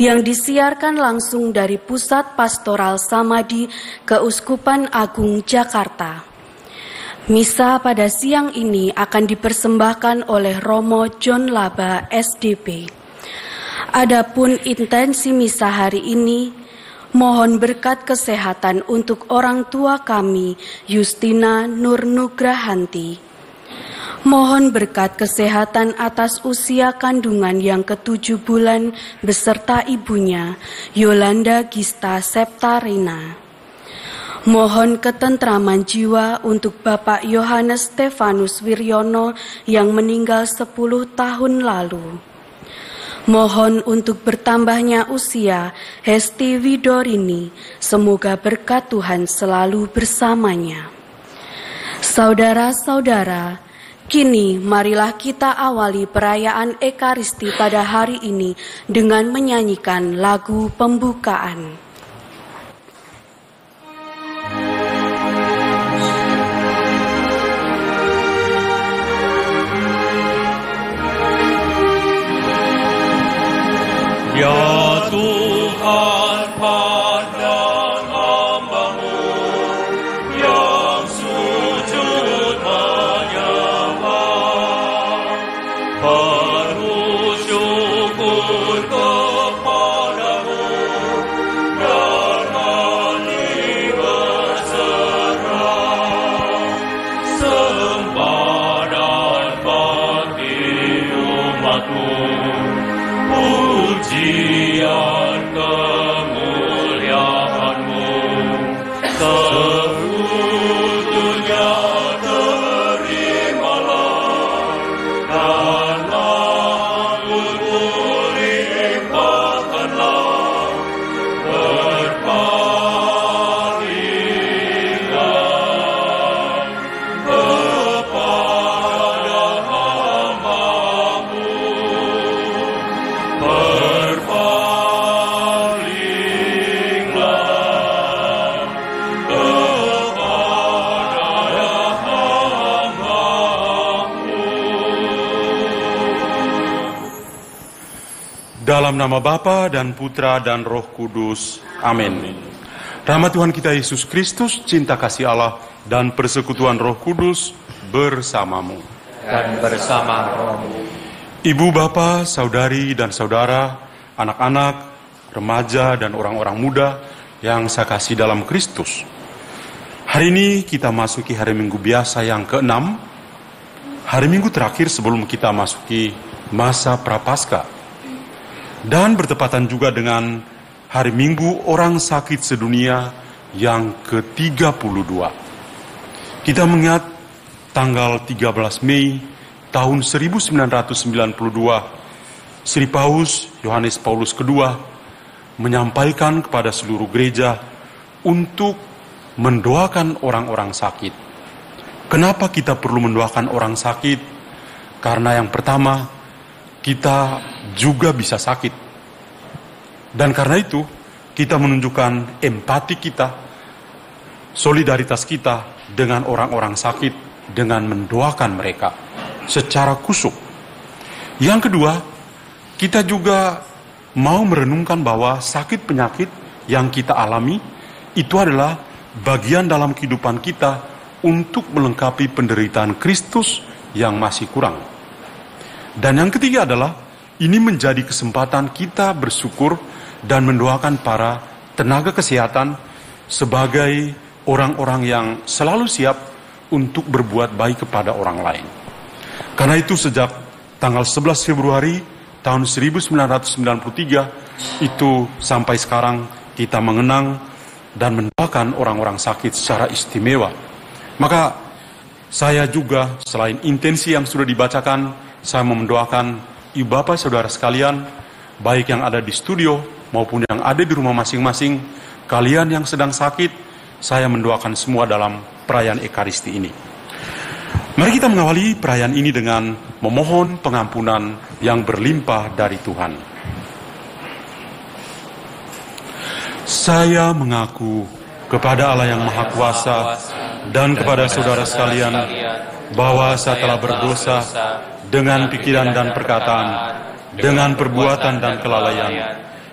yang disiarkan langsung dari Pusat Pastoral Samadhi Keuskupan Agung Jakarta. Misa pada siang ini akan dipersembahkan oleh Romo John Laba, SDP. Adapun intensi misa hari ini, mohon berkat kesehatan untuk orang tua kami, Justina Nur Nugrahanti. Mohon berkat kesehatan atas usia kandungan yang ke-7 bulan beserta ibunya, Yolanda Gista Septarina. Mohon ketentraman jiwa untuk Bapak Yohanes Stefanus Wiryono yang meninggal 10 tahun lalu. Mohon untuk bertambahnya usia Hesti Widorini, semoga berkat Tuhan selalu bersamanya. Saudara-saudara, kini marilah kita awali perayaan Ekaristi pada hari ini dengan menyanyikan lagu pembukaan. Ya Tuhan, pandang hamba-Mu yang sujud menyembah, penuh syukur kepada-Mu dan hati berserah, sembah dan bakti umat-Mu. Pujian kemuliaan-Mu seutuhnya terimalah, dan makhluk-Mu limpahkanlah, berpalinglah kepada hamba-Mu. Dalam nama Bapa dan Putra dan Roh Kudus. Amin. Rahmat Tuhan kita Yesus Kristus, cinta kasih Allah, dan persekutuan Roh Kudus bersamamu. Dan bersama rohmu. Ibu, Bapak, saudari dan saudara, anak-anak, remaja, dan orang-orang muda yang saya kasih dalam Kristus. Hari ini kita masuki hari Minggu biasa yang ke-6, hari Minggu terakhir sebelum kita masuki masa Prapaskah. Dan bertepatan juga dengan hari Minggu orang sakit sedunia yang ke-32. Kita mengingat tanggal 13 Mei tahun 1992, Sri Paus Yohanes Paulus II menyampaikan kepada seluruh gereja untuk mendoakan orang-orang sakit. Kenapa kita perlu mendoakan orang sakit? Karena yang pertama, kita juga bisa sakit. Dan karena itu, kita menunjukkan empati kita, solidaritas kita dengan orang-orang sakit, dengan mendoakan mereka secara kusuk. Yang kedua, kita juga mau merenungkan bahwa sakit penyakit yang kita alami itu adalah bagian dalam kehidupan kita untuk melengkapi penderitaan Kristus yang masih kurang. Dan yang ketiga adalah ini menjadi kesempatan kita bersyukur dan mendoakan para tenaga kesehatan sebagai orang-orang yang selalu siap untuk berbuat baik kepada orang lain. Karena itu sejak tanggal 11 Februari tahun 1993 itu sampai sekarang kita mengenang dan mendoakan orang-orang sakit secara istimewa. Maka saya juga selain intensi yang sudah dibacakan, saya mendoakan ibu bapak saudara sekalian, baik yang ada di studio maupun yang ada di rumah masing-masing, kalian yang sedang sakit, saya mendoakan semua dalam perayaan Ekaristi ini. Mari kita mengawali perayaan ini dengan memohon pengampunan yang berlimpah dari Tuhan. Saya mengaku kepada Allah yang Maha Kuasa dan kepada saudara sekalian bahwa saya telah berdosa dengan pikiran dan perkataan, dengan perbuatan dan kelalaian,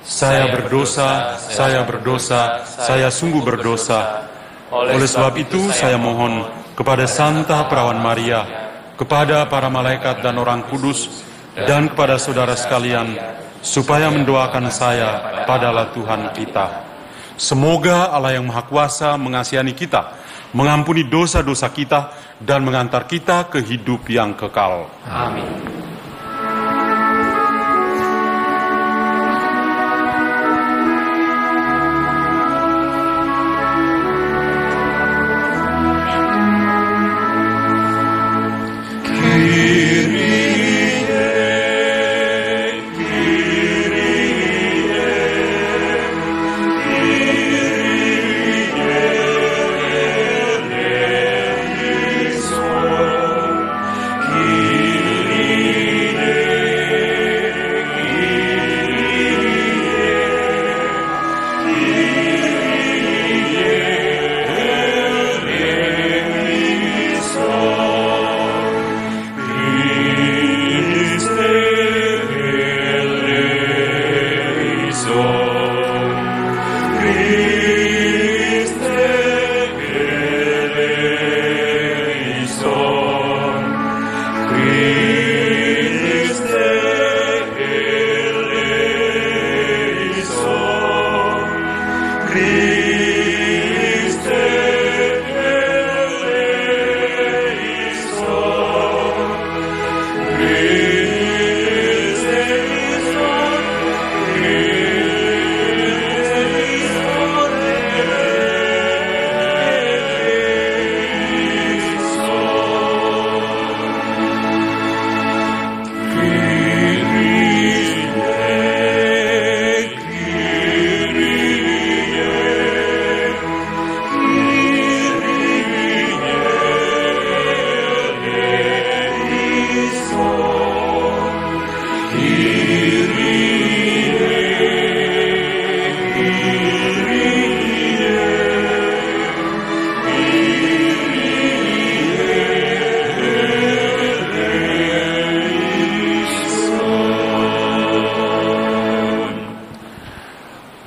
Saya berdosa, saya berdosa, saya sungguh berdosa. Oleh sebab itu saya mohon kepada Santa Perawan Maria, kepada para malaikat dan orang kudus, dan kepada saudara sekalian, supaya mendoakan saya pada Allah Tuhan kita. Semoga Allah yang Maha Kuasa mengasihani kita, mengampuni dosa-dosa kita, dan mengantar kita ke hidup yang kekal. Amin.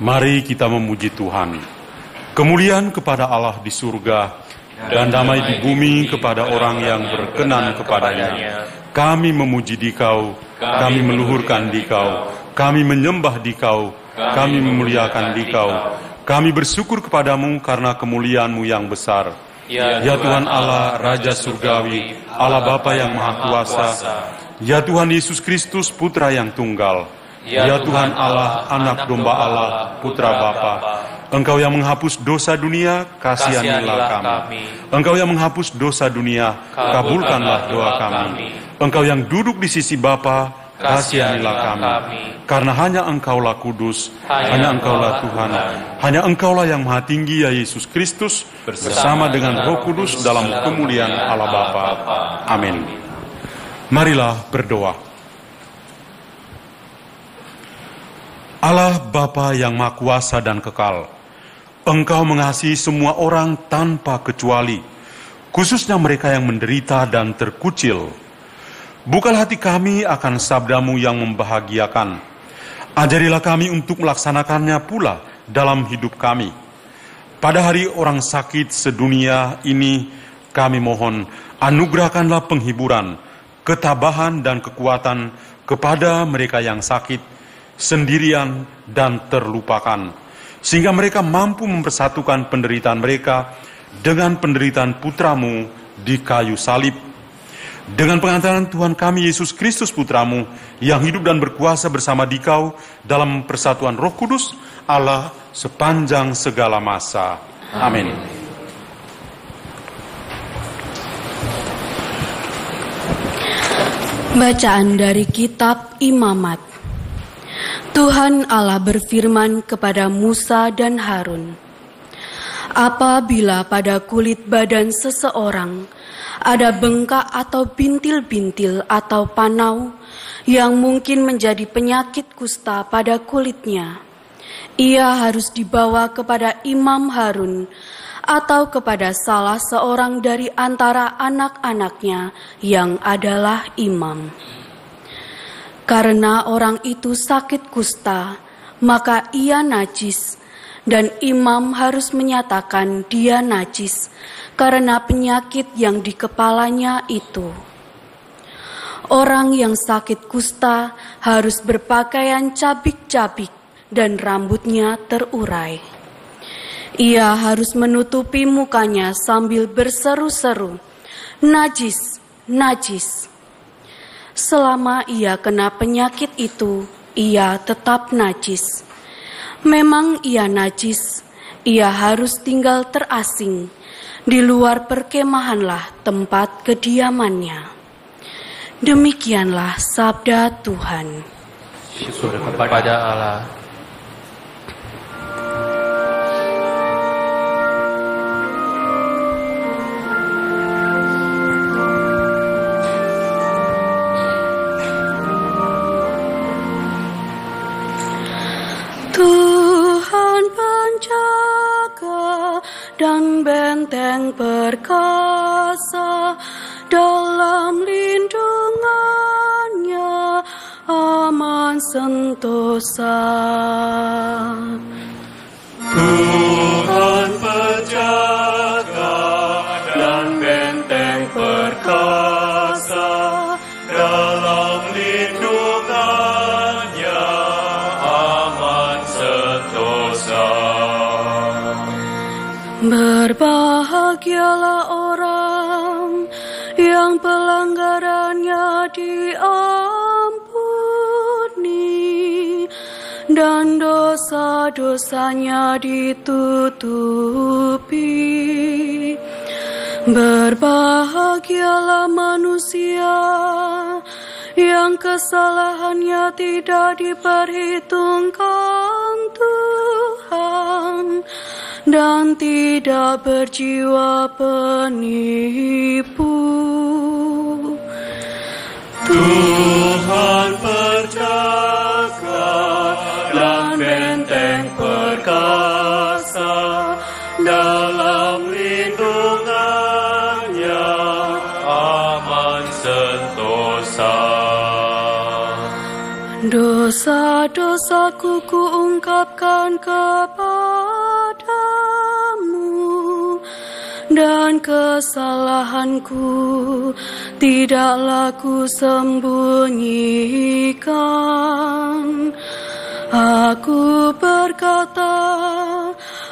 Mari kita memuji Tuhan. Kemuliaan kepada Allah di surga dan damai di bumi kepada orang yang berkenan kepadanya. Kami memuji Dikau, kami meluhurkan Dikau, kami menyembah Dikau, kami memuliakan Dikau. Kami bersyukur kepadamu karena kemuliaan-Mu yang besar. Ya Tuhan Allah, Raja Surgawi, Allah Bapa yang Maha Kuasa. Ya Tuhan Yesus Kristus, Putra yang Tunggal. Ya Tuhan Allah, Anak Domba Allah, Putra Bapa. Engkau yang menghapus dosa dunia, kasihanilah kami. Engkau yang menghapus dosa dunia, kabulkanlah doa kami. Engkau yang duduk di sisi Bapa, kasihanilah kami. Karena hanya Engkaulah kudus, hanya Engkaulah Tuhan, hanya Engkaulah yang Maha Tinggi, ya Yesus Kristus, bersama dengan Roh Kudus dalam kemuliaan Allah Bapa. Amin. Marilah berdoa. Allah Bapa yang Maha Kuasa dan kekal, Engkau mengasihi semua orang tanpa kecuali, khususnya mereka yang menderita dan terkucil. Bukalah hati kami akan sabda-Mu yang membahagiakan. Ajarilah kami untuk melaksanakannya pula dalam hidup kami. Pada hari orang sakit sedunia ini, kami mohon anugerahkanlah penghiburan, ketabahan dan kekuatan kepada mereka yang sakit, sendirian dan terlupakan, sehingga mereka mampu mempersatukan penderitaan mereka dengan penderitaan Putra-Mu di kayu salib. Dengan pengantaran Tuhan kami Yesus Kristus Putra-Mu, yang hidup dan berkuasa bersama Dikau dalam persatuan Roh Kudus Allah sepanjang segala masa. Amin. Bacaan dari Kitab Imamat. Tuhan Allah berfirman kepada Musa dan Harun, apabila pada kulit badan seseorang ada bengkak atau bintil-bintil atau panau yang mungkin menjadi penyakit kusta pada kulitnya, ia harus dibawa kepada Imam Harun atau kepada salah seorang dari antara anak-anaknya yang adalah imam. Karena orang itu sakit kusta, maka ia najis, dan imam harus menyatakan dia najis karena penyakit yang di kepalanya itu. Orang yang sakit kusta harus berpakaian cabik-cabik dan rambutnya terurai. Ia harus menutupi mukanya sambil berseru-seru, "Najis, najis." Selama ia kena penyakit itu, ia tetap najis. Memang ia najis, ia harus tinggal terasing. Di luar perkemahanlah tempat kediamannya. Demikianlah sabda Tuhan. Syukur kepada Allah. Tuhan penjaga dan benteng perkasa, dalam lindungannya aman sentosa. Tuhan penjaga dan benteng perkasa, dalam lindungannya aman sentosa. Berbahagialah orang yang pelanggarannya diampuni dan dosa-dosanya ditutupi. Berbahagialah manusia yang kesalahannya tidak diperhitungkan Tuhan dan tidak berjiwa penipu. Tuhan penjaga dan benteng perkasa, dalam lindungannya aman sentosa. Dosa-dosaku kuungkapkan kepadamu, dan kesalahanku tidaklah kusembunyikan. Aku berkata,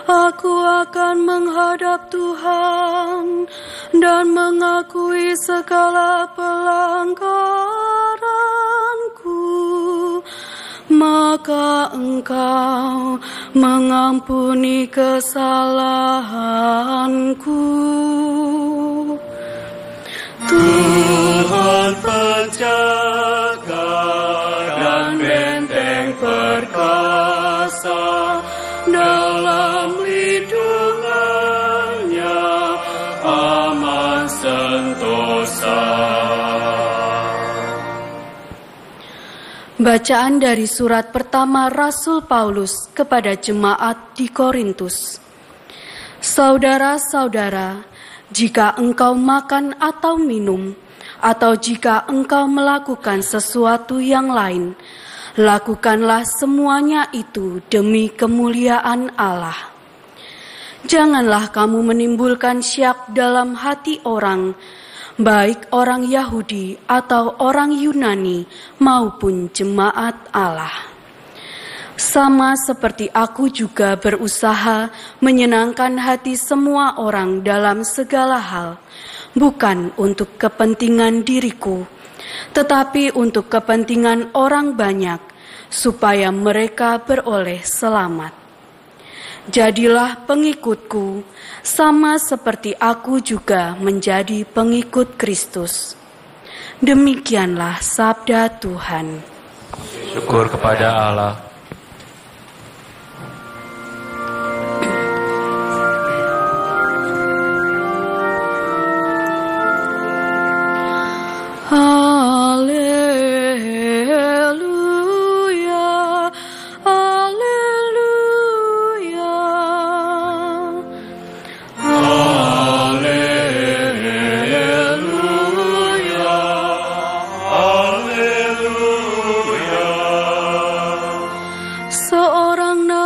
aku akan menghadap Tuhan dan mengakui segala pelanggaranku. Maka Engkau mengampuni kesalahanku. Tuhan penjaga dan benteng perkasa, dalam lindungannya aman sentosa. Bacaan dari surat pertama Rasul Paulus kepada jemaat di Korintus. Saudara-saudara, jika engkau makan atau minum, atau jika engkau melakukan sesuatu yang lain, lakukanlah semuanya itu demi kemuliaan Allah. Janganlah kamu menimbulkan syak dalam hati orang, baik orang Yahudi atau orang Yunani maupun jemaat Allah. Sama seperti aku juga berusaha menyenangkan hati semua orang dalam segala hal, bukan untuk kepentingan diriku, tetapi untuk kepentingan orang banyak, supaya mereka beroleh selamat. Jadilah pengikutku, sama seperti aku juga menjadi pengikut Kristus. Demikianlah sabda Tuhan. Syukur kepada Allah. Haleluya, haleluya, haleluya, Haleluya.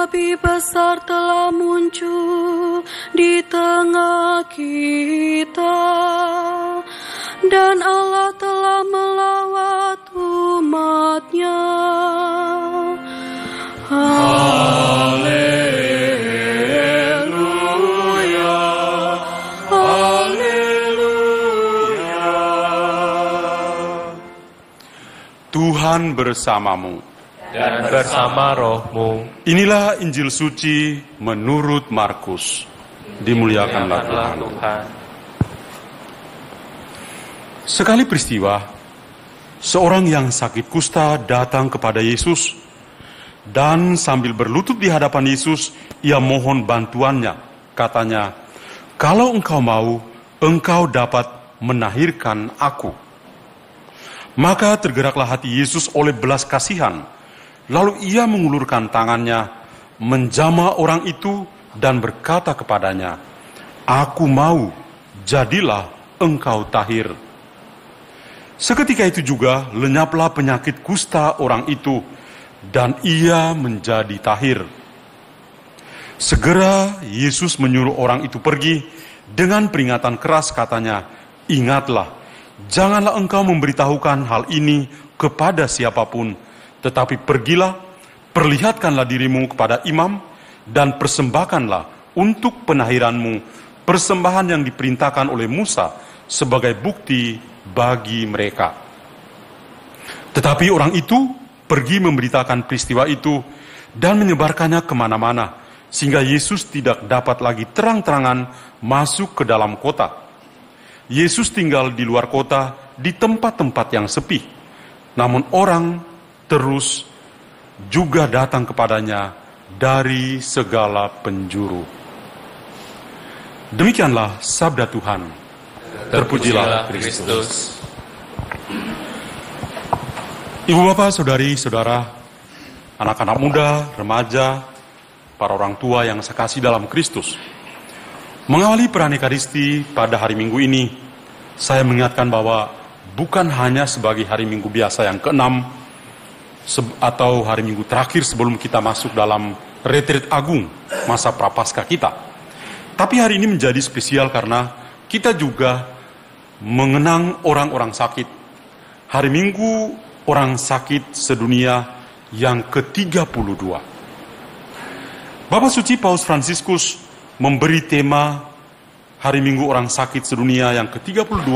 Nabi besar telah muncul di tengah kita, dan Allah telah melawat umat-Nya. Haleluya, haleluya. Tuhan bersamamu. Dan bersama rohmu. Inilah Injil suci menurut Markus. Dimuliakanlah Tuhan. Sekali peristiwa, seorang yang sakit kusta datang kepada Yesus, dan sambil berlutut di hadapan Yesus, ia mohon bantuannya. Katanya, "Kalau engkau mau, engkau dapat menahirkan aku." Maka tergeraklah hati Yesus oleh belas kasihan. Lalu ia mengulurkan tangannya, menjamah orang itu dan berkata kepadanya, "Aku mau, jadilah engkau tahir." Seketika itu juga lenyaplah penyakit kusta orang itu, dan ia menjadi tahir. Segera Yesus menyuruh orang itu pergi dengan peringatan keras, katanya, "Ingatlah, janganlah engkau memberitahukan hal ini kepada siapapun, tetapi pergilah, perlihatkanlah dirimu kepada imam, dan persembahkanlah untuk penahiranmu persembahan yang diperintahkan oleh Musa sebagai bukti bagi mereka." Tetapi orang itu pergi memberitakan peristiwa itu dan menyebarkannya kemana-mana, sehingga Yesus tidak dapat lagi terang-terangan masuk ke dalam kota. Yesus tinggal di luar kota, di tempat-tempat yang sepi. Namun orang terus juga datang kepadanya dari segala penjuru. Demikianlah sabda Tuhan. Terpujilah Kristus. Ibu bapak, saudari, saudara, anak-anak muda, remaja, para orang tua yang saya kasih dalam Kristus. Mengawali perayaan Ekaristi pada hari Minggu ini, saya mengingatkan bahwa bukan hanya sebagai hari Minggu biasa yang ke-6, atau hari Minggu terakhir sebelum kita masuk dalam retreat agung masa prapaskah kita. Tapi hari ini menjadi spesial karena kita juga mengenang orang-orang sakit. Hari Minggu orang sakit sedunia yang ke-32. Bapak Suci Paus Fransiskus memberi tema Hari Minggu orang sakit sedunia yang ke-32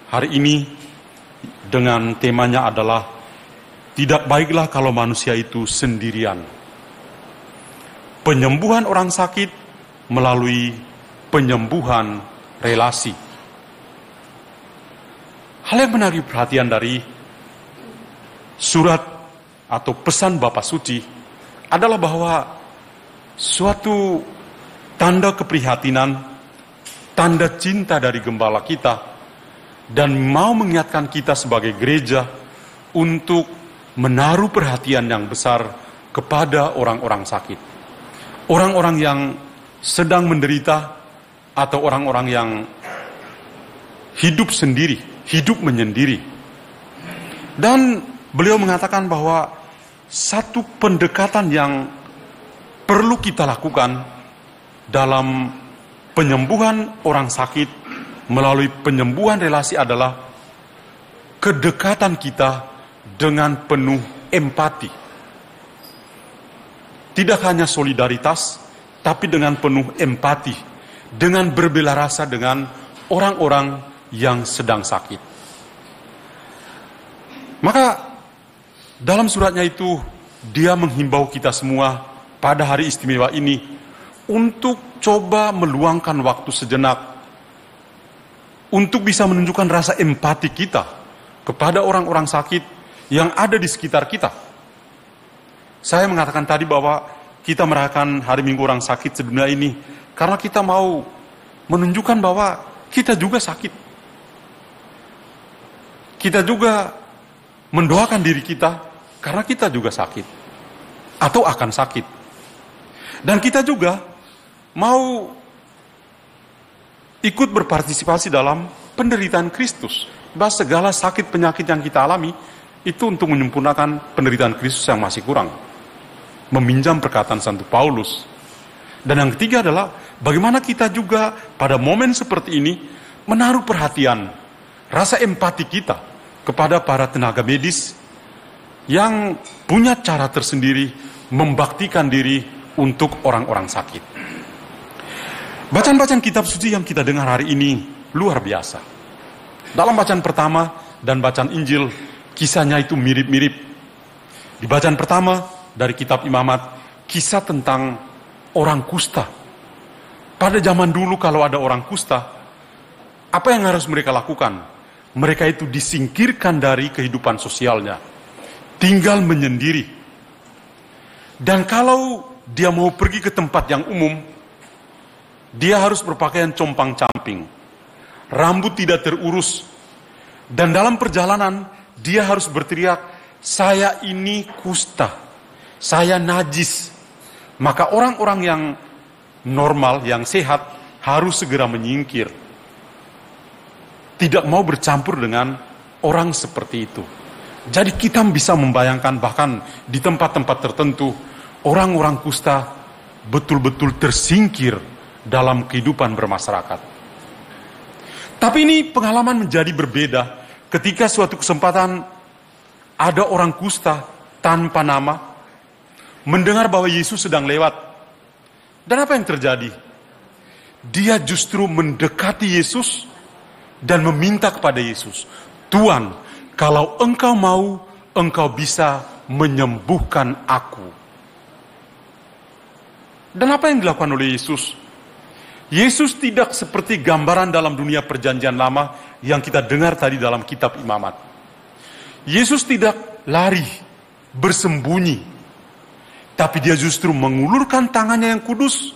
hari ini dengan temanya adalah tidak baiklah kalau manusia itu sendirian. Penyembuhan orang sakit melalui penyembuhan relasi. Hal yang menarik perhatian dari surat atau pesan Bapak Suci adalah bahwa suatu tanda keprihatinan, tanda cinta dari gembala kita, dan mau mengingatkan kita sebagai gereja untuk menaruh perhatian yang besar kepada orang-orang sakit. Orang-orang yang sedang menderita atau orang-orang yang hidup sendiri, hidup menyendiri. Dan beliau mengatakan bahwa satu pendekatan yang perlu kita lakukan dalam penyembuhan orang sakit melalui penyembuhan relasi adalah kedekatan kita dengan penuh empati. Tidak hanya solidaritas, tapi dengan penuh empati, dengan berbela rasa dengan orang-orang yang sedang sakit. Maka dalam suratnya itu dia menghimbau kita semua pada hari istimewa ini untuk coba meluangkan waktu sejenak untuk bisa menunjukkan rasa empati kita kepada orang-orang sakit yang ada di sekitar kita. Saya mengatakan tadi bahwa kita merayakan Hari Minggu orang sakit sedunia ini karena kita mau menunjukkan bahwa kita juga sakit. Kita juga mendoakan diri kita karena kita juga sakit atau akan sakit. Dan kita juga mau ikut berpartisipasi dalam penderitaan Kristus. Bahwa segala sakit penyakit yang kita alami itu untuk menyempurnakan penderitaan Kristus yang masih kurang. meminjam perkataan Santo Paulus. Dan yang ketiga adalah bagaimana kita juga pada momen seperti ini menaruh perhatian, rasa empati kita kepada para tenaga medis yang punya cara tersendiri membaktikan diri untuk orang-orang sakit. Bacaan-bacaan kitab suci yang kita dengar hari ini luar biasa. Dalam bacaan pertama dan bacaan Injil, kisahnya itu mirip-mirip. Di bacaan pertama dari kitab Imamat, kisah tentang orang kusta. Pada zaman dulu kalau ada orang kusta, apa yang harus mereka lakukan? Mereka itu disingkirkan dari kehidupan sosialnya, tinggal menyendiri. Dan kalau dia mau pergi ke tempat yang umum, dia harus berpakaian compang-camping, rambut tidak terurus, dan dalam perjalanan dia harus berteriak, "Saya ini kusta, saya najis." Maka orang-orang yang normal, yang sehat, harus segera menyingkir. Tidak mau bercampur dengan orang seperti itu. Jadi kita bisa membayangkan bahkan di tempat-tempat tertentu, orang-orang kusta betul-betul tersingkir dalam kehidupan bermasyarakat. Tapi ini pengalaman menjadi berbeda ketika suatu kesempatan ada orang kusta tanpa nama mendengar bahwa Yesus sedang lewat. Dan apa yang terjadi? Dia justru mendekati Yesus dan meminta kepada Yesus, "Tuhan, kalau engkau mau, engkau bisa menyembuhkan aku." Dan apa yang dilakukan oleh Yesus? Yesus tidak seperti gambaran dalam dunia perjanjian lama yang kita dengar tadi dalam kitab Imamat. Yesus tidak lari, bersembunyi, tapi dia justru mengulurkan tangannya yang kudus,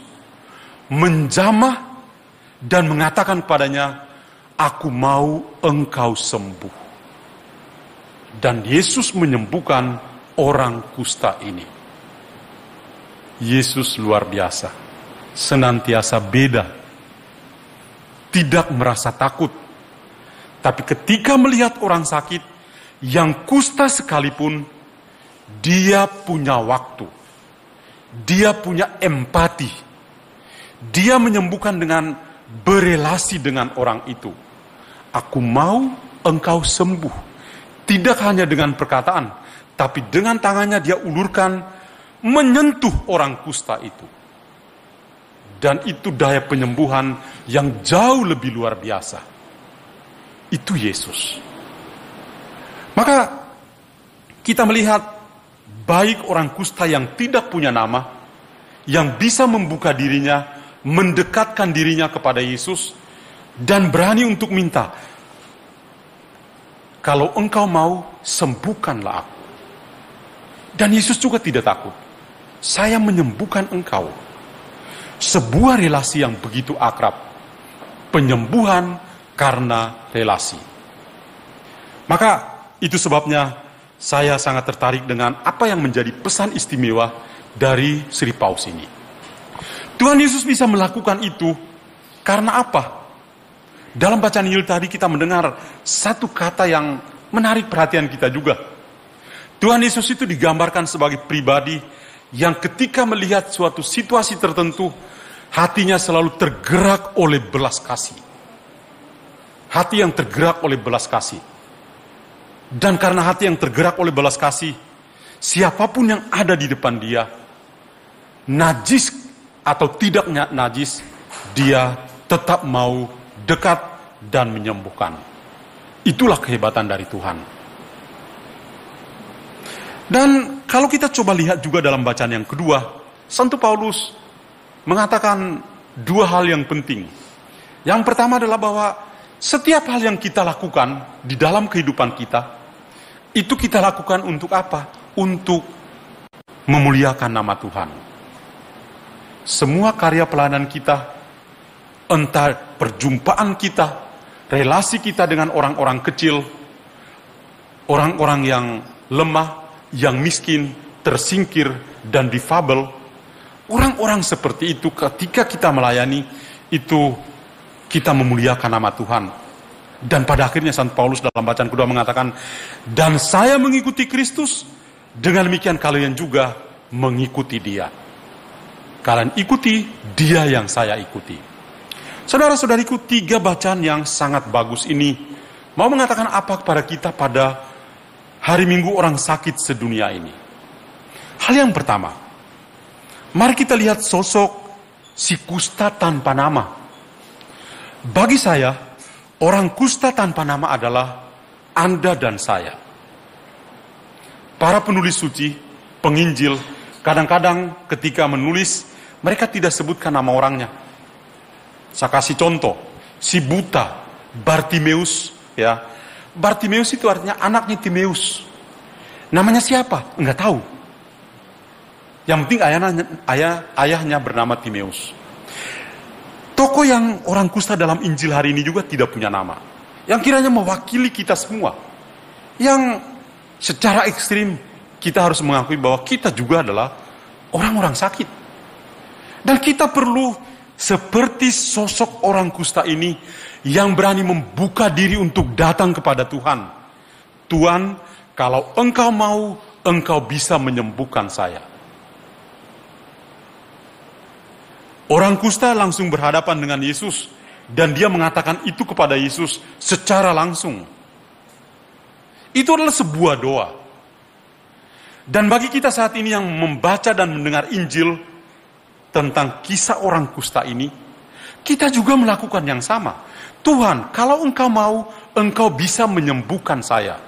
menjamah, dan mengatakan kepadanya, "Aku mau engkau sembuh." Dan Yesus menyembuhkan orang kusta ini. Yesus luar biasa, senantiasa beda, tidak merasa takut. Tapi ketika melihat orang sakit, yang kusta sekalipun, dia punya waktu. Dia punya empati. Dia menyembuhkan dengan berelasi dengan orang itu. "Aku mau engkau sembuh." Tidak hanya dengan perkataan, tapi dengan tangannya dia ulurkan, menyentuh orang kusta itu. Dan itu daya penyembuhan yang jauh lebih luar biasa. Itu Yesus. Maka kita melihat baik orang kusta yang tidak punya nama, yang bisa membuka dirinya, mendekatkan dirinya kepada Yesus, dan berani untuk minta, "Kalau engkau mau, sembuhkanlah aku." Dan Yesus juga tidak takut. "Saya menyembuhkan engkau." Sebuah relasi yang begitu akrab. Penyembuhan karena relasi. Maka itu sebabnya saya sangat tertarik dengan apa yang menjadi pesan istimewa dari Sri Paus ini. Tuhan Yesus bisa melakukan itu karena apa? Dalam bacaan Injil tadi kita mendengar satu kata yang menarik perhatian kita juga. Tuhan Yesus itu digambarkan sebagai pribadi yang ketika melihat suatu situasi tertentu, hatinya selalu tergerak oleh belas kasih. Hati yang tergerak oleh belas kasih. Dan karena hati yang tergerak oleh belas kasih, siapapun yang ada di depan dia, najis atau tidak najis, dia tetap mau dekat dan menyembuhkan. Itulah kehebatan dari Tuhan. Dan kalau kita coba lihat juga dalam bacaan yang kedua, Santo Paulus mengatakan dua hal yang penting. Yang pertama adalah bahwa setiap hal yang kita lakukan di dalam kehidupan kita, itu kita lakukan untuk apa? Untuk memuliakan nama Tuhan. Semua karya pelayanan kita, entah perjumpaan kita, relasi kita dengan orang-orang kecil, orang-orang yang lemah, yang miskin, tersingkir, dan difabel, orang-orang seperti itu ketika kita melayani, itu kita memuliakan nama Tuhan. Dan pada akhirnya Santo Paulus dalam bacaan kedua mengatakan, "Dan saya mengikuti Kristus, dengan demikian kalian juga mengikuti dia. Kalian ikuti dia yang saya ikuti. Saudara-saudariku, 3 bacaan yang sangat bagus ini mau mengatakan apa kepada kita pada hari Minggu orang sakit sedunia ini. Hal yang pertama, mari kita lihat sosok si kusta tanpa nama. Bagi saya, orang kusta tanpa nama adalah Anda dan saya. Para penulis suci, penginjil, kadang-kadang ketika menulis, mereka tidak sebutkan nama orangnya. Saya kasih contoh, si buta, Bartimeus, ya. Bartimeus itu artinya anaknya Timeus. Namanya siapa? Enggak tahu. Yang penting ayahnya bernama Timeus. Tokoh yang orang kusta dalam Injil hari ini juga tidak punya nama. Yang kiranya mewakili kita semua. Yang secara ekstrim kita harus mengakui bahwa kita juga adalah orang-orang sakit. Dan kita perlu seperti sosok orang kusta ini yang berani membuka diri untuk datang kepada Tuhan. Tuhan, kalau Engkau mau, Engkau bisa menyembuhkan saya. Orang kusta langsung berhadapan dengan Yesus dan dia mengatakan itu kepada Yesus secara langsung. Itu adalah sebuah doa. Dan bagi kita saat ini yang membaca dan mendengar Injil tentang kisah orang kusta ini, kita juga melakukan yang sama. Tuhan, kalau Engkau mau, Engkau bisa menyembuhkan saya.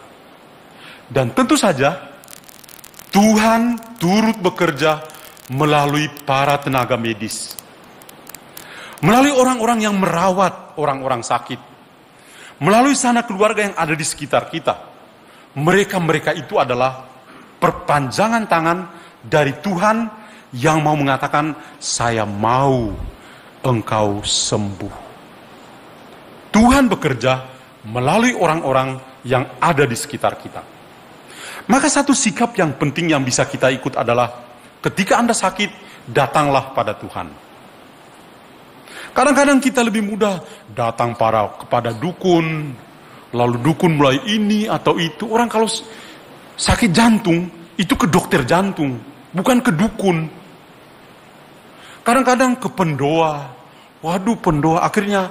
Dan tentu saja, Tuhan turut bekerja melalui para tenaga medis. Melalui orang-orang yang merawat orang-orang sakit. Melalui sanak keluarga yang ada di sekitar kita. Mereka-mereka itu adalah perpanjangan tangan dari Tuhan yang mau mengatakan, saya mau engkau sembuh. Tuhan bekerja melalui orang-orang yang ada di sekitar kita. Maka satu sikap yang penting yang bisa kita ikut adalah, ketika Anda sakit, datanglah pada Tuhan. Kadang-kadang kita lebih mudah datang kepada dukun, lalu dukun mulai ini atau itu. Orang kalau sakit jantung, itu ke dokter jantung, bukan ke dukun. Kadang-kadang ke pendoa. Waduh, pendoa akhirnya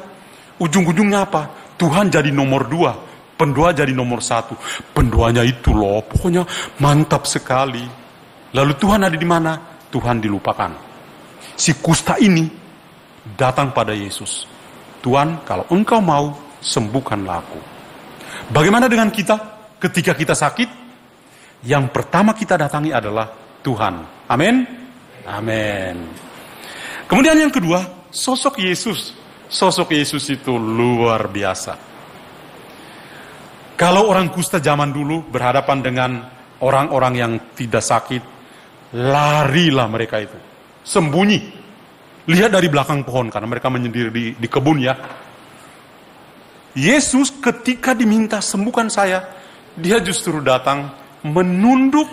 ujung-ujungnya apa? Tuhan jadi nomor 2, pendoa jadi nomor 1. Pendoanya itu loh, pokoknya mantap sekali. Lalu Tuhan ada di mana? Tuhan dilupakan. Si kusta ini datang pada Yesus. Tuhan, kalau engkau mau, sembuhkanlah aku. Bagaimana dengan kita? Ketika kita sakit, yang pertama kita datangi adalah Tuhan. Amin? Amin. Kemudian yang kedua, sosok Yesus. Sosok Yesus itu luar biasa. Kalau orang kusta zaman dulu berhadapan dengan orang-orang yang tidak sakit, larilah mereka itu. Sembunyi. Lihat dari belakang pohon, karena mereka menyendiri di kebun ya. Yesus ketika diminta sembuhkan saya, dia justru datang menunduk,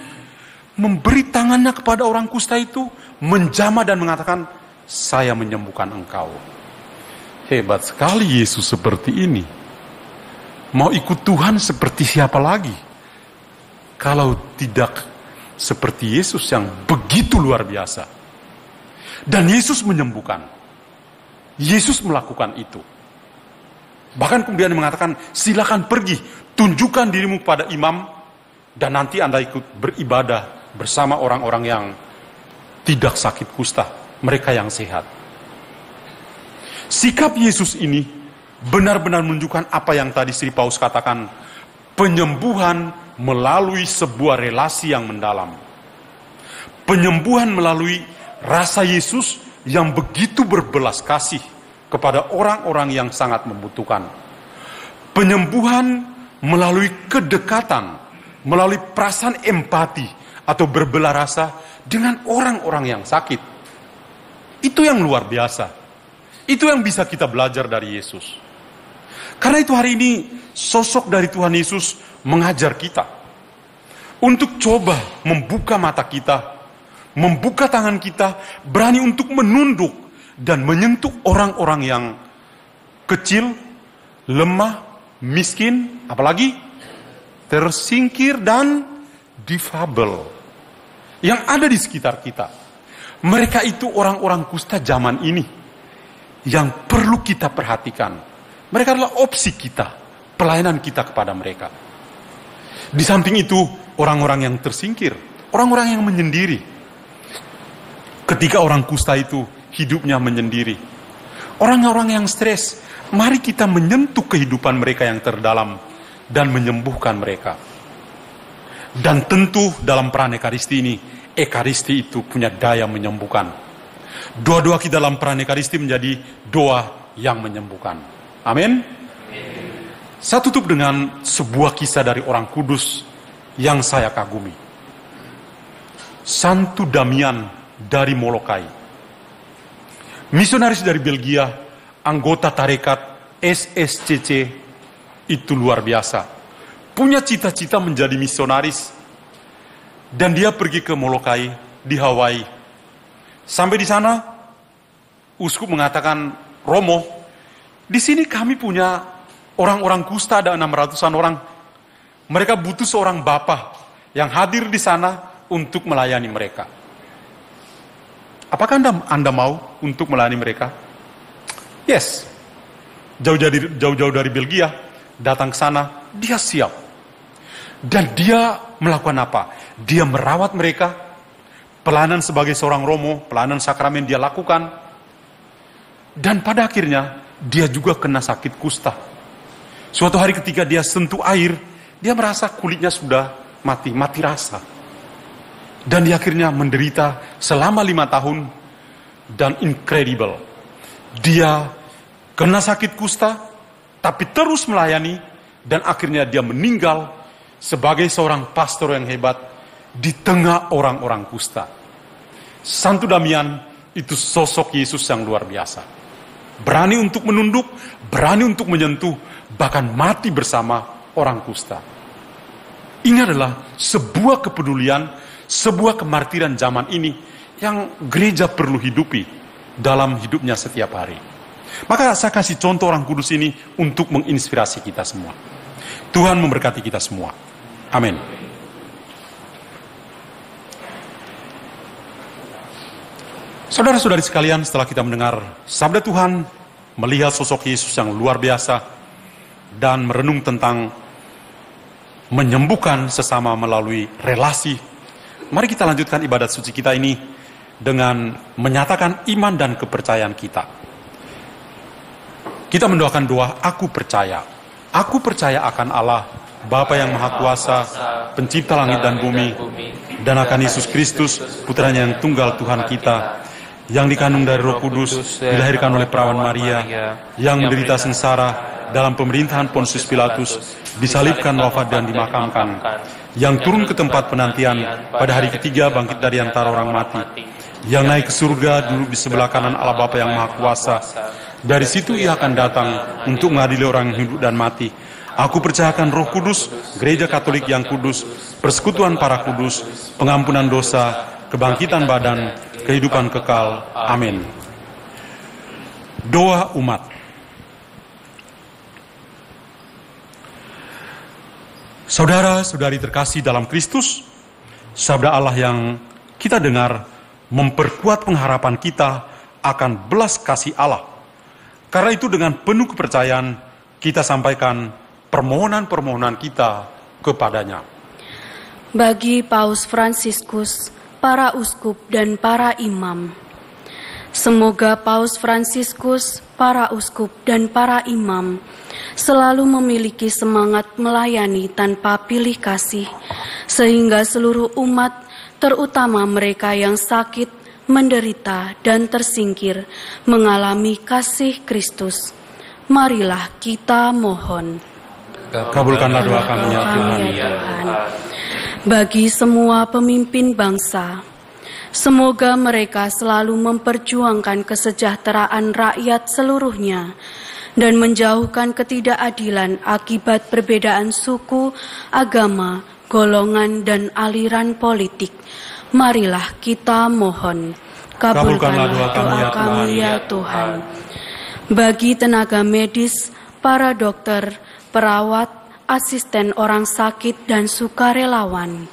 memberi tangannya kepada orang kusta itu, menjamah dan mengatakan, saya menyembuhkan engkau. Hebat sekali Yesus seperti ini. Mau ikut Tuhan seperti siapa lagi? Kalau tidak seperti Yesus yang begitu luar biasa. Dan Yesus menyembuhkan. Yesus melakukan itu. Bahkan kemudian mengatakan, silakan pergi, tunjukkan dirimu kepada imam, dan nanti Anda ikut beribadah bersama orang-orang yang tidak sakit kusta, mereka yang sehat. Sikap Yesus ini benar-benar menunjukkan apa yang tadi Sri Paus katakan, penyembuhan melalui sebuah relasi yang mendalam. Penyembuhan melalui rasa Yesus yang begitu berbelas kasih kepada orang-orang yang sangat membutuhkan. Penyembuhan melalui kedekatan, melalui perasaan empati atau berbelah rasa dengan orang-orang yang sakit. Itu yang luar biasa. Itu yang bisa kita belajar dari Yesus. Karena itu hari ini sosok dari Tuhan Yesus mengajar kita untuk coba membuka mata kita, membuka tangan kita, berani untuk menunduk dan menyentuh orang-orang yang kecil, lemah, miskin, apalagi tersingkir dan difabel. yang ada di sekitar kita. Mereka itu orang-orang kusta zaman ini yang perlu kita perhatikan. Mereka adalah opsi kita, pelayanan kita kepada mereka. Di samping itu, orang-orang yang tersingkir, orang-orang yang menyendiri. Ketika orang kusta itu hidupnya menyendiri, orang-orang yang stres, mari kita menyentuh kehidupan mereka yang terdalam dan menyembuhkan mereka. Dan tentu dalam peran Ekaristi ini, Ekaristi itu punya daya menyembuhkan. Doa-doa kita dalam peran Ekaristi menjadi doa yang menyembuhkan. Amin. Saya tutup dengan sebuah kisah dari orang kudus yang saya kagumi. Santo Damian dari Molokai. Misionaris dari Belgia, anggota tarekat SSCC, itu luar biasa. Punya cita-cita menjadi misionaris. Dan dia pergi ke Molokai di Hawaii. Sampai di sana, uskup mengatakan, Romo, di sini kami punya orang-orang kusta, ada 600-an orang. Mereka butuh seorang bapak yang hadir di sana untuk melayani mereka. Apakah Anda mau untuk melayani mereka? Yes. Jauh-jauh dari Belgia, datang ke sana, dia siap. Dan dia melakukan apa? Dia merawat mereka, pelayanan sebagai seorang romo, pelayanan sakramen dia lakukan. Dan pada akhirnya, dia juga kena sakit kusta. Suatu hari ketika dia sentuh air, dia merasa kulitnya sudah mati rasa. Dan dia akhirnya menderita selama 5 tahun, dan incredible. Dia kena sakit kusta, tapi terus melayani, dan akhirnya dia meninggal sebagai seorang pastor yang hebat di tengah orang-orang kusta. Santo Damian itu sosok Yesus yang luar biasa. Berani untuk menunduk, berani untuk menyentuh, bahkan mati bersama orang kusta. Ini adalah sebuah kepedulian, sebuah kemartiran zaman ini yang gereja perlu hidupi dalam hidupnya setiap hari. Maka saya kasih contoh orang kudus ini untuk menginspirasi kita semua. Tuhan memberkati kita semua. Amin. Saudara-saudari sekalian, setelah kita mendengar sabda Tuhan, melihat sosok Yesus yang luar biasa, dan merenung tentang menyembuhkan sesama melalui relasi, mari kita lanjutkan ibadat suci kita ini dengan menyatakan iman dan kepercayaan kita. Kita mendoakan doa, aku percaya. Aku percaya akan Allah, Bapa yang Maha Kuasa, pencipta langit dan bumi, dan akan Yesus Kristus, putranya yang tunggal Tuhan kita, yang dikandung dari Roh Kudus, dilahirkan oleh perawan Maria, yang menderita sengsara dalam pemerintahan Pontius Pilatus, disalibkan, wafat dan dimakamkan, yang turun ke tempat penantian, pada hari ketiga bangkit dari antara orang mati, yang naik ke surga, duduk di sebelah kanan Allah Bapa yang Maha Kuasa. Dari situ ia akan datang untuk mengadili orang yang hidup dan mati. Aku percayakan Roh Kudus, Gereja Katolik yang kudus, persekutuan para kudus, pengampunan dosa, kebangkitan badan, kehidupan kekal. Amin. Doa umat. Saudara-saudari terkasih dalam Kristus, sabda Allah yang kita dengar memperkuat pengharapan kita akan belas kasih Allah. Karena itu dengan penuh kepercayaan kita sampaikan permohonan-permohonan kita kepadanya. Bagi Paus Fransiskus, para uskup dan para imam, semoga Paus Fransiskus, para uskup dan para imam selalu memiliki semangat melayani tanpa pilih kasih, sehingga seluruh umat, terutama mereka yang sakit, menderita dan tersingkir, mengalami kasih Kristus. Marilah kita mohon. Kabulkanlah doa kami ya Tuhan. Bagi semua pemimpin bangsa, semoga mereka selalu memperjuangkan kesejahteraan rakyat seluruhnya dan menjauhkan ketidakadilan akibat perbedaan suku, agama, golongan, dan aliran politik. Marilah kita mohon. Kabulkanlah doa kami ya Tuhan. Bagi tenaga medis, para dokter, perawat, asisten orang sakit, dan sukarelawan,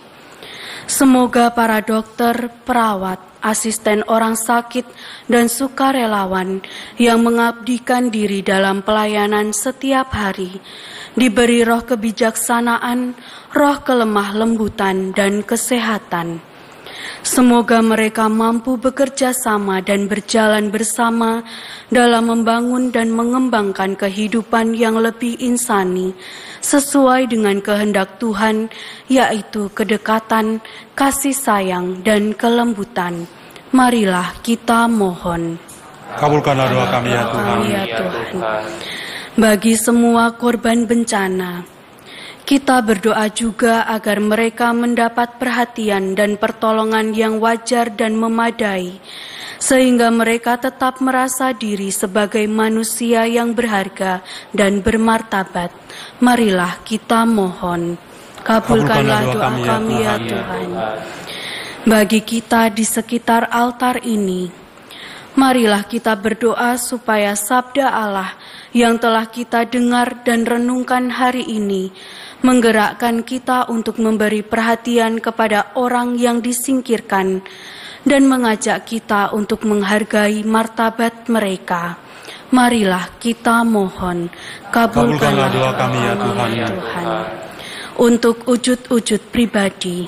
Semoga para dokter, perawat, asisten orang sakit, dan sukarelawan yang mengabdikan diri dalam pelayanan setiap hari diberi roh kebijaksanaan, roh kelemah lembutan, dan kesehatan. Semoga mereka mampu bekerja sama dan berjalan bersama dalam membangun dan mengembangkan kehidupan yang lebih insani sesuai dengan kehendak Tuhan, yaitu kedekatan, kasih sayang, dan kelembutan. Marilah kita mohon. Kabulkanlah doa kami ya Tuhan. Ya Tuhan. Bagi semua korban bencana, kita berdoa juga agar mereka mendapat perhatian dan pertolongan yang wajar dan memadai, sehingga mereka tetap merasa diri sebagai manusia yang berharga dan bermartabat. Marilah kita mohon. Kabulkanlah doa kami ya Tuhan. Bagi kita di sekitar altar ini, marilah kita berdoa supaya sabda Allah yang telah kita dengar dan renungkan hari ini menggerakkan kita untuk memberi perhatian kepada orang yang disingkirkan dan mengajak kita untuk menghargai martabat mereka. Marilah kita mohon. Kabulkanlah doa kami ya Tuhan. Untuk wujud-wujud pribadi,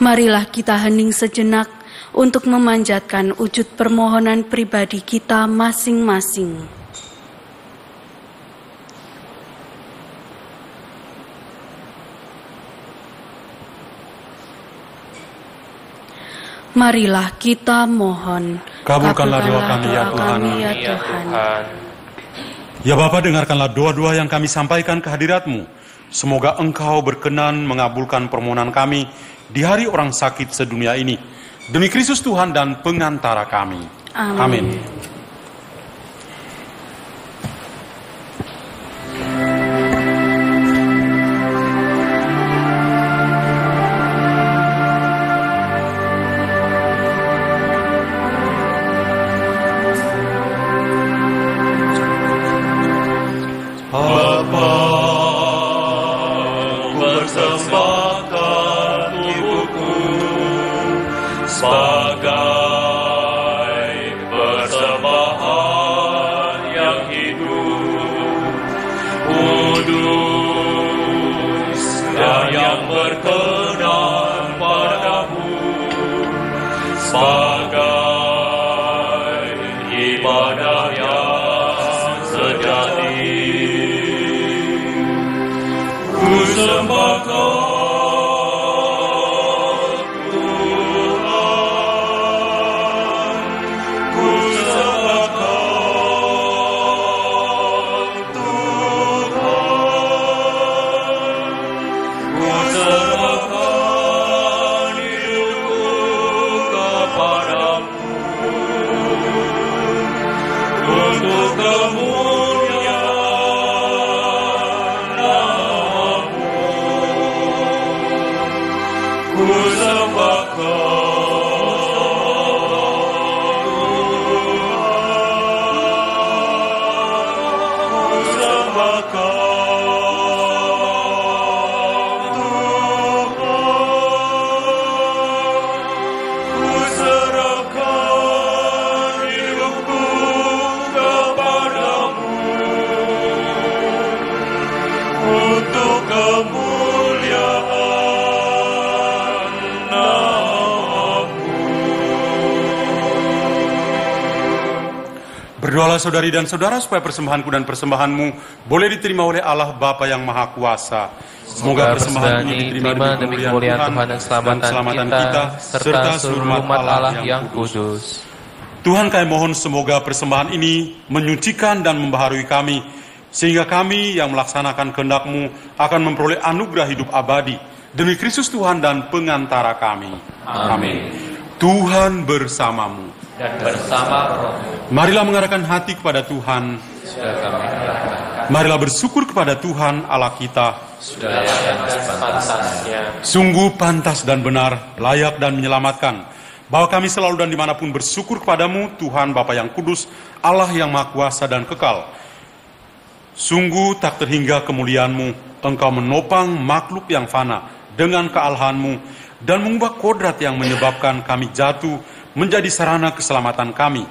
marilah kita hening sejenak untuk memanjatkan wujud permohonan pribadi kita masing-masing. Marilah kita mohon. Kabulkanlah doa kami ya Tuhan. Ya Bapa, dengarkanlah doa-doa yang kami sampaikan ke hadirat-Mu. Semoga Engkau berkenan mengabulkan permohonan kami di hari orang sakit sedunia ini. Demi Kristus Tuhan dan pengantara kami. Amin. Berdoalah saudari dan saudara supaya persembahanku dan persembahanmu boleh diterima oleh Allah Bapa yang Maha Kuasa. Semoga persembahan ini diterima demi kemuliaan Tuhan dan keselamatan kita serta seluruh umat Allah yang kudus. Tuhan, kami mohon semoga persembahan ini menyucikan dan membaharui kami, sehingga kami yang melaksanakan kehendak-Mu akan memperoleh anugerah hidup abadi. Demi Kristus Tuhan dan pengantara kami. Amin. Tuhan bersamamu. Dan bersama roh-Mu. Marilah mengarahkan hati kepada Tuhan. Marilah bersyukur kepada Tuhan Allah kita. Sungguh pantas dan benar, layak dan menyelamatkan, bahwa kami selalu dan dimanapun bersyukur kepadamu, Tuhan Bapa yang kudus, Allah yang Maha Kuasa dan kekal. Sungguh tak terhingga kemuliaan-Mu, Engkau menopang makhluk yang fana dengan kealahan-Mu. dan mengubah kodrat yang menyebabkan kami jatuh menjadi sarana keselamatan kami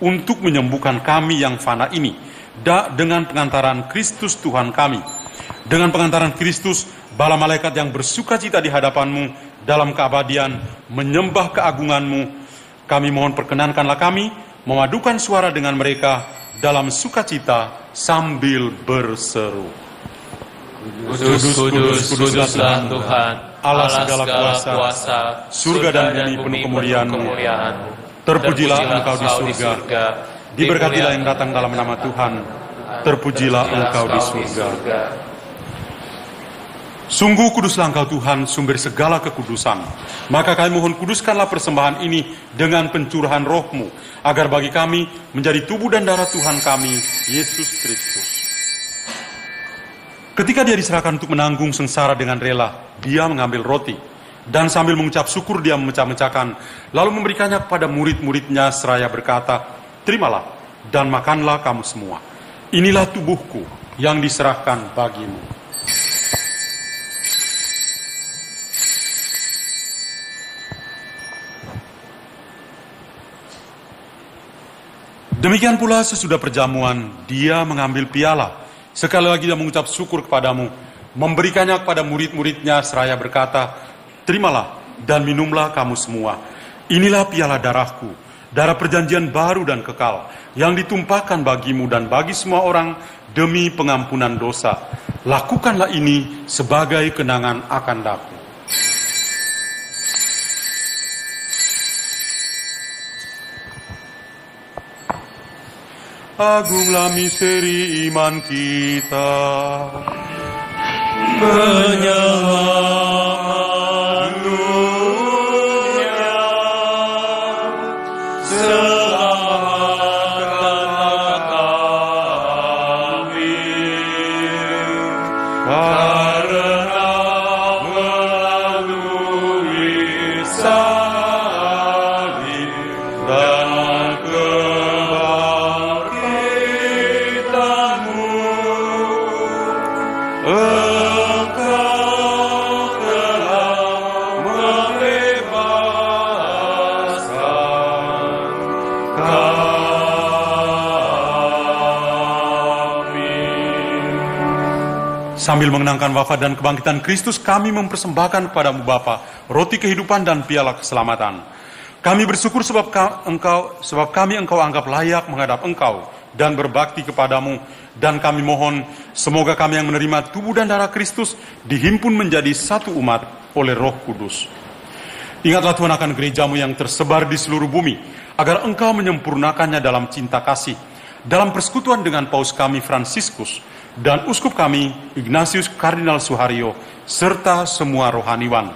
untuk menyembuhkan kami yang fana ini dengan pengantaran Kristus Tuhan kami. Dengan pengantaran Kristus, bala malaikat yang bersukacita di hadapan-Mu dalam keabadian menyembah keagungan-Mu, kami mohon perkenankanlah kami memadukan suara dengan mereka dalam sukacita sambil berseru. Kudus, kudus, kuduslah Tuhan, Allah segala kuasa, surga dan bumi penuh kemuliaan-Mu. Terpujilah Engkau di surga, diberkatilah yang datang dalam nama Tuhan, terpujilah Engkau di surga. Sungguh kuduslah Engkau Tuhan, sumber segala kekudusan. Maka kami mohon kuduskanlah persembahan ini dengan pencurahan roh-Mu, agar bagi kami menjadi tubuh dan darah Tuhan kami, Yesus Kristus. Ketika dia diserahkan untuk menanggung sengsara dengan rela, dia mengambil roti, dan sambil mengucap syukur dia memecah-mecahkan, lalu memberikannya kepada murid-muridnya seraya berkata, "Terimalah dan makanlah kamu semua. Inilah tubuhku yang diserahkan bagimu." Demikian pula sesudah perjamuan, dia mengambil piala. Sekali lagi dia mengucap syukur kepadamu, memberikannya kepada murid-muridnya seraya berkata, "Terimalah dan minumlah kamu semua. Inilah piala darahku, darah perjanjian baru dan kekal, yang ditumpahkan bagimu dan bagi semua orang demi pengampunan dosa. Lakukanlah ini sebagai kenangan akan aku." Agunglah misteri iman kita, penyelamat dunia, selamatkanlah kami, karena melalui salib dan sambil mengenangkan wafat dan kebangkitan Kristus, kami mempersembahkan kepadamu Bapa roti kehidupan dan piala keselamatan. Kami bersyukur sebab kami Engkau anggap layak menghadap Engkau dan berbakti kepadamu, dan kami mohon semoga kami yang menerima tubuh dan darah Kristus dihimpun menjadi satu umat oleh Roh Kudus. Ingatlah Tuhan akan gerejamu yang tersebar di seluruh bumi, agar Engkau menyempurnakannya dalam cinta kasih, dalam persekutuan dengan Paus kami Fransiskus dan Uskup kami Ignatius Kardinal Suharyo, serta semua rohaniwan.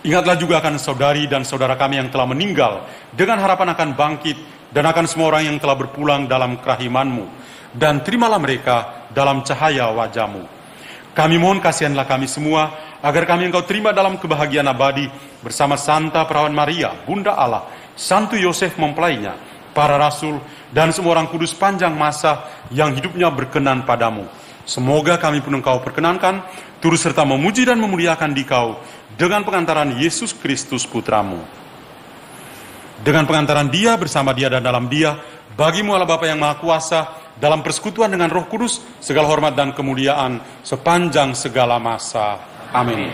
Ingatlah juga akan saudari dan saudara kami yang telah meninggal, dengan harapan akan bangkit, dan akan semua orang yang telah berpulang dalam kerahiman-Mu, dan terimalah mereka dalam cahaya wajah-Mu. Kami mohon kasihanlah kami semua, agar kami Engkau terima dalam kebahagiaan abadi, bersama Santa Perawan Maria, Bunda Allah, Santo Yosef mempelainya, para rasul, dan semua orang kudus panjang masa yang hidupnya berkenan padamu. Semoga kami pun Engkau perkenankan, turut serta memuji dan memuliakan Dikau, dengan pengantaran Yesus Kristus Putramu. Dengan pengantaran Dia, bersama Dia, dan dalam Dia, bagimu Allah Bapa yang Maha Kuasa, dalam persekutuan dengan Roh Kudus, segala hormat dan kemuliaan sepanjang segala masa. Amin.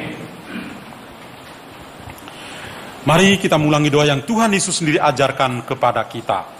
Mari kita mengulangi doa yang Tuhan Yesus sendiri ajarkan kepada kita.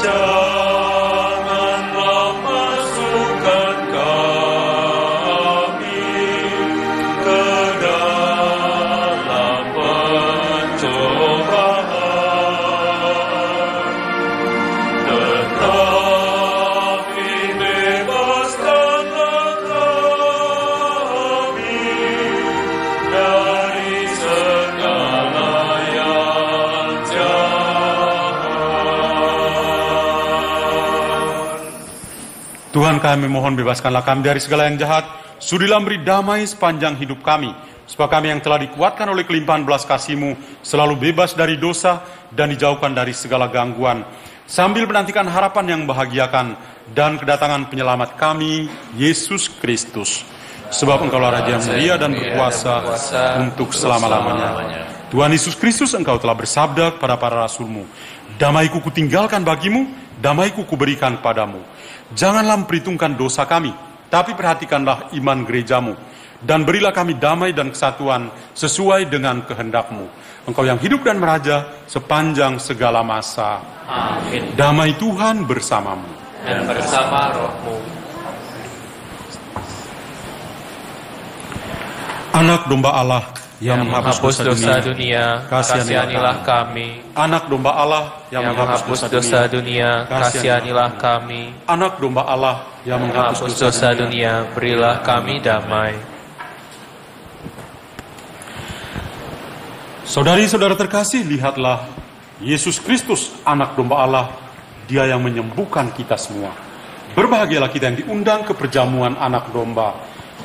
janganlah masukkan kami ke dalam pencobaan, tetapi bebaskanlah kami dari segala yang jahat. Tuhan, kami mohon bebaskanlah kami dari segala yang jahat. Sudilah beri damai sepanjang hidup kami, supaya kami yang telah dikuatkan oleh kelimpahan belas kasih-Mu selalu bebas dari dosa dan dijauhkan dari segala gangguan, sambil menantikan harapan yang membahagiakan dan kedatangan penyelamat kami, Yesus Kristus. Sebab Engkaulah Raja yang mulia dan berkuasa untuk selama-lamanya. Tuhan Yesus Kristus, Engkau telah bersabda kepada para rasul-Mu, damai-Ku kutinggalkan bagimu, damai-Ku kuberikan padamu. Janganlah memperhitungkan dosa kami, tapi perhatikanlah iman gereja-Mu, dan berilah kami damai dan kesatuan sesuai dengan kehendak-Mu. Engkau yang hidup dan meraja sepanjang segala masa. Amin. Damai Tuhan bersamamu. Dan bersama rohmu. Anak domba Allah yang menghapus dosa dunia, kasihanilah kami. Anak domba Allah yang menghapus dosa dunia, kasihanilah kami. Anak domba Allah yang menghapus dosa dunia, berilah kami damai. Saudari-saudara terkasih, lihatlah Yesus Kristus, anak domba Allah, Dia yang menyembuhkan kita semua. Berbahagialah kita yang diundang ke perjamuan anak domba.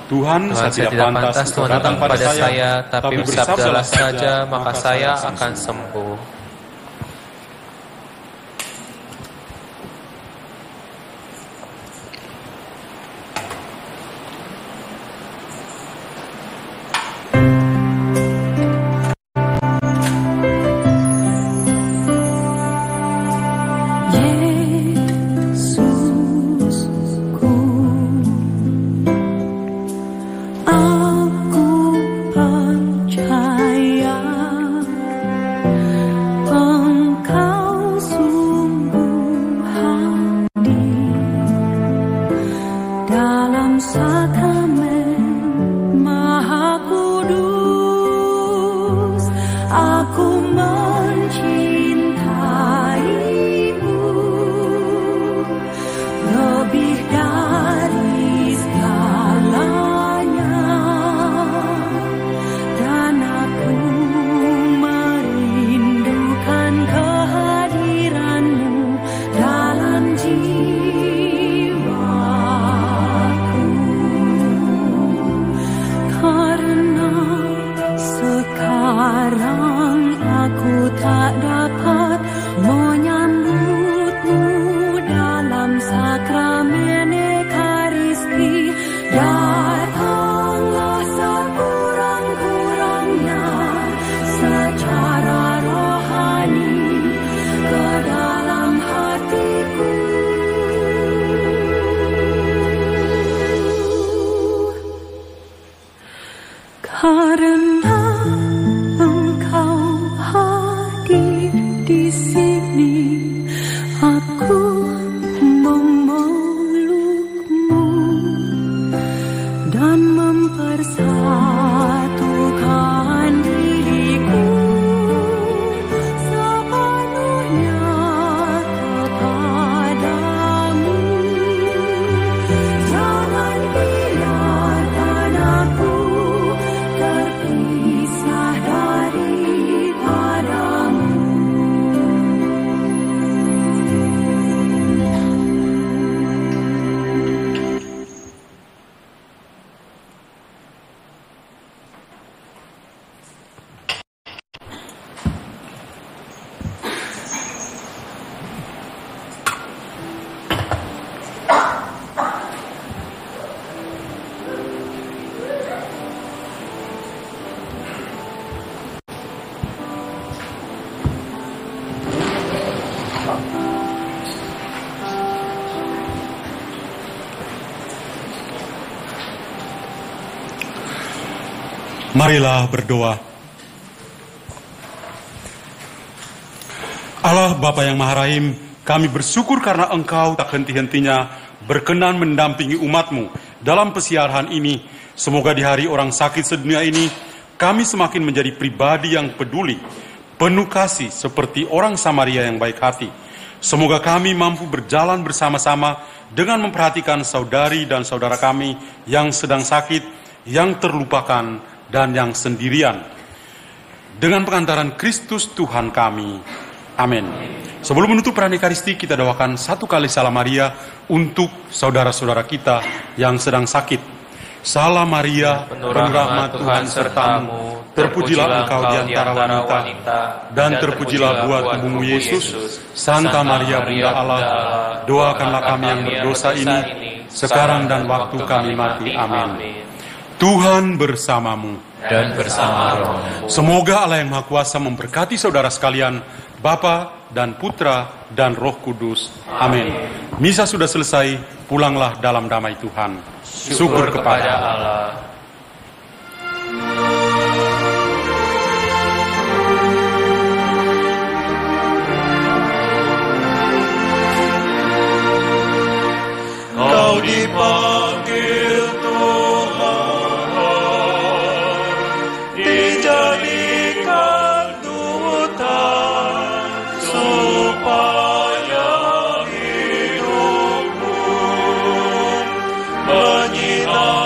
Tuhan, saya tidak pantas Tuhan datang pada saya, tapi bersabdalah saja, maka saya akan sembuh. Marilah berdoa. Allah Bapa yang Maha Rahim, Kami bersyukur karena Engkau tak henti-hentinya berkenan mendampingi umat-Mu dalam pesiaran ini. Semoga di hari orang sakit sedunia ini, kami semakin menjadi pribadi yang peduli, penuh kasih seperti orang Samaria yang baik hati. Semoga kami mampu berjalan bersama-sama dengan memperhatikan saudari dan saudara kami yang sedang sakit, yang terlupakan, dan yang sendirian. Dengan pengantaran Kristus Tuhan kami. Amin. Sebelum menutup perayaan Ekaristi, kita doakan satu kali Salam Maria untuk saudara-saudara kita yang sedang sakit. Salam Maria, penuh rahmat Tuhan sertamu, terpujilah engkau di antara wanita, dan terpujilah buah tubuhmu Yesus. Santa Maria Bunda Allah, doakanlah kami yang berdosa ini, sekarang dan waktu kami mati. Amin. Tuhan bersamamu. Dan bersama rohmu. Semoga Allah yang Maha Kuasa memberkati saudara sekalian, Bapa dan Putra dan Roh Kudus. Amin. Misa sudah selesai, pulanglah dalam damai Tuhan. Syukur kepada Allah. Kau dipanggil dijadikan duta supaya hidupmu menyinari